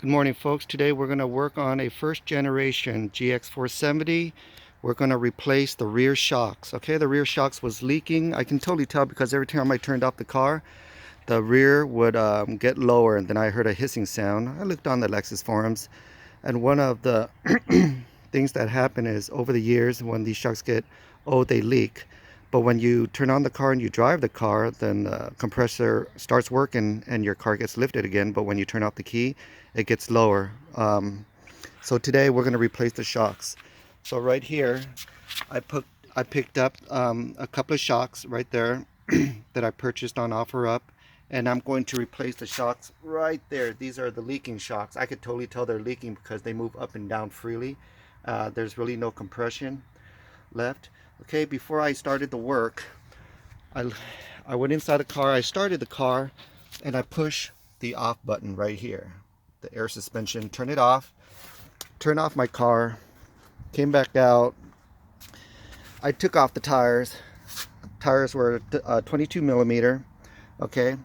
Good morning, folks. Today we're going to work on a first generation GX470. We're going to replace the rear shocks. Okay, the rear shocks was leaking. I can totally tell because every time I turned off the car, the rear would get lower, and then I heard a hissing sound. I looked on the Lexus forums, and one of the things that happen is over the years when these shocks get old, they leak. But when you turn on the car and you drive the car, then the compressor starts working and your car gets lifted again. But when you turn off the key, it gets lower. So today we're going to replace the shocks. So right here, I put I picked up a couple of shocks right there that I purchased on OfferUp, and I'm going to replace the shocks right there. These are the leaking shocks. I could totally tell they're leaking because they move up and down freely. There's really no compression left. Okay, before I started the work, I, I went inside the car, I started the car, and I push the off button right here. The air suspension, turn it off, turn off my car, came back out. I took off the tires. Tires were 22 millimeter. Okay,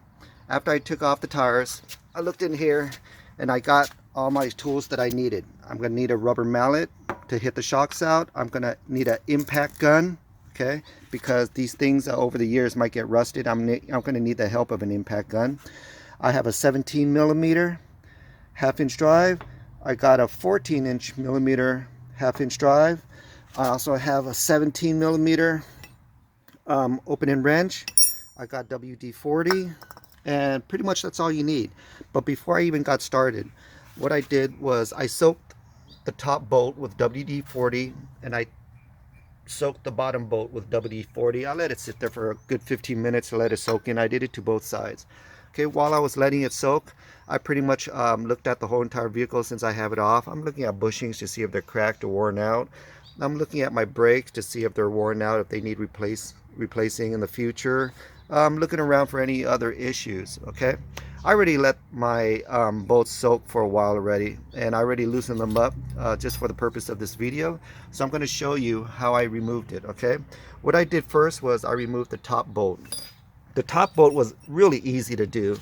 after I took off the tires, I looked in here and I got all my tools that I needed. I'm gonna need a rubber mallet to hit the shocks out. I'm gonna need an impact gun, okay, because these things over the years might get rusted. I'm gonna need the help of an impact gun. I have a 17 millimeter half-inch drive. I got a 14 millimeter half-inch drive. I also have a 17 millimeter open-end wrench. I got WD-40, and pretty much that's all you need. But before I even got started, what I did was I soaked the top bolt with WD-40, and I soaked the bottom bolt with WD-40. I let it sit there for a good 15 minutes to let it soak in. I did it to both sides. Okay, while I was letting it soak, I pretty much looked at the whole entire vehicle since I have it off. I'm looking at bushings to see if they're cracked or worn out. I'm looking at my brakes to see if they're worn out, if they need replacing in the future. I'm looking around for any other issues. Okay, I already let my bolts soak for a while already, and I already loosened them up just for the purpose of this video. So I'm going to show you how I removed it. Okay, what I did first was I removed the top bolt. The top bolt was really easy to do.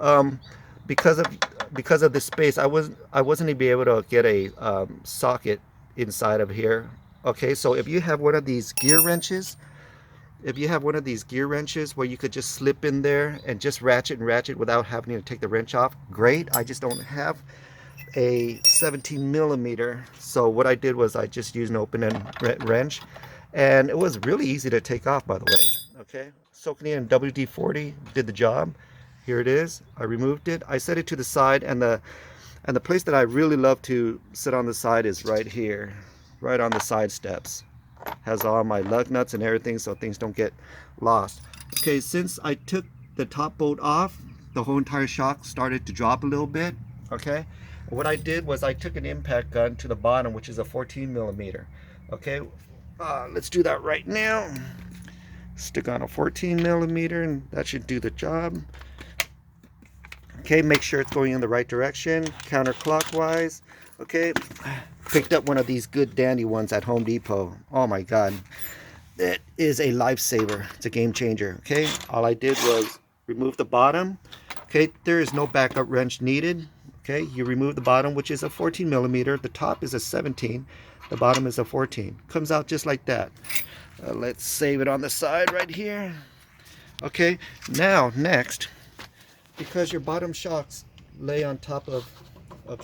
Um, because of the space, I wasn't even able to get a socket inside of here. Okay, so if you have one of these gear wrenches, where you could just slip in there and just ratchet and ratchet without having to take the wrench off, great. I just don't have a 17 millimeter, so what I did was I just used an open-end wrench, and it was really easy to take off, by the way. Okay, soaking in WD-40 did the job. Here it is. I removed it. I set it to the side, and the place that I really love to sit on the side is right here, right on the side steps. Has all my lug nuts and everything so things don't get lost. Okay, since I took the top bolt off, the whole entire shock started to drop a little bit. Okay, what I did was I took an impact gun to the bottom, which is a 14 millimeter. Okay, let's do that right now. Stick on a 14 millimeter, and that should do the job. Okay, make sure it's going in the right direction, counterclockwise. Okay, picked up one of these good dandy ones at Home Depot. Oh my god, it is a lifesaver. It's a game changer. Okay, all I did was remove the bottom. Okay, there is no backup wrench needed. Okay, you remove the bottom, which is a 14 millimeter. The top is a 17, the bottom is a 14. Comes out just like that. Let's save it on the side right here. Okay, now next, because your bottom shocks lay on top of a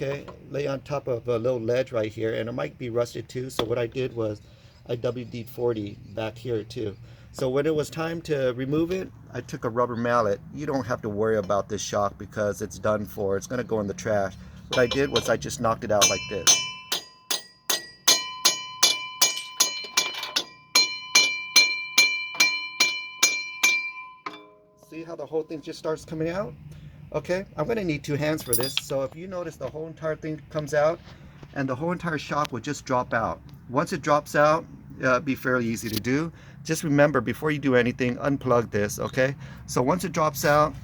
little ledge right here, and it might be rusted too, so what I did was I WD-40 back here too. So when it was time to remove it, I took a rubber mallet. You don't have to worry about this shock because it's done for. It's going to go in the trash. What I did was I just knocked it out like this. See how the whole thing just starts coming out? Okay, I'm going to need two hands for this. So if you notice, the whole entire thing comes out and the whole entire shock will just drop out. Once it drops out, it'll be fairly easy to do. Just remember, before you do anything, unplug this. Okay, so once it drops out,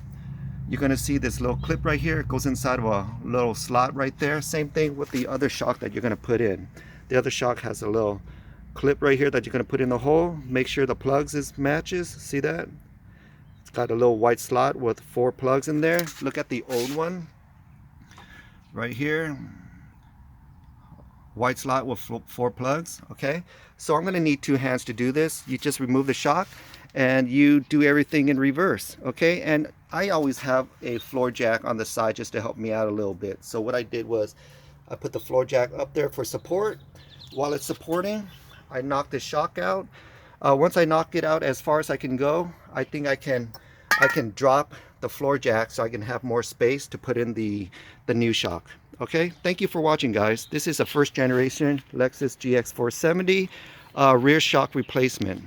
you're going to see this little clip right here. It goes inside of a little slot right there. Same thing with the other shock that you're going to put in. The other shock has a little clip right here that you're going to put in the hole. Make sure the plugs matches. See that? It's got a little white slot with 4 plugs in there. Look at the old one. right here, white slot with 4 plugs. Okay, so I'm going to need 2 hands to do this. You just remove the shock and you do everything in reverse. Okay, and I always have a floor jack on the side just to help me out a little bit. So what I did was I put the floor jack up there for support. While it's supporting, I knock the shock out. Once I knock it out as far as I can go, I think I can drop the floor jack so I can have more space to put in the new shock. Okay, thank you for watching, guys. This is a first generation Lexus GX470 rear shock replacement.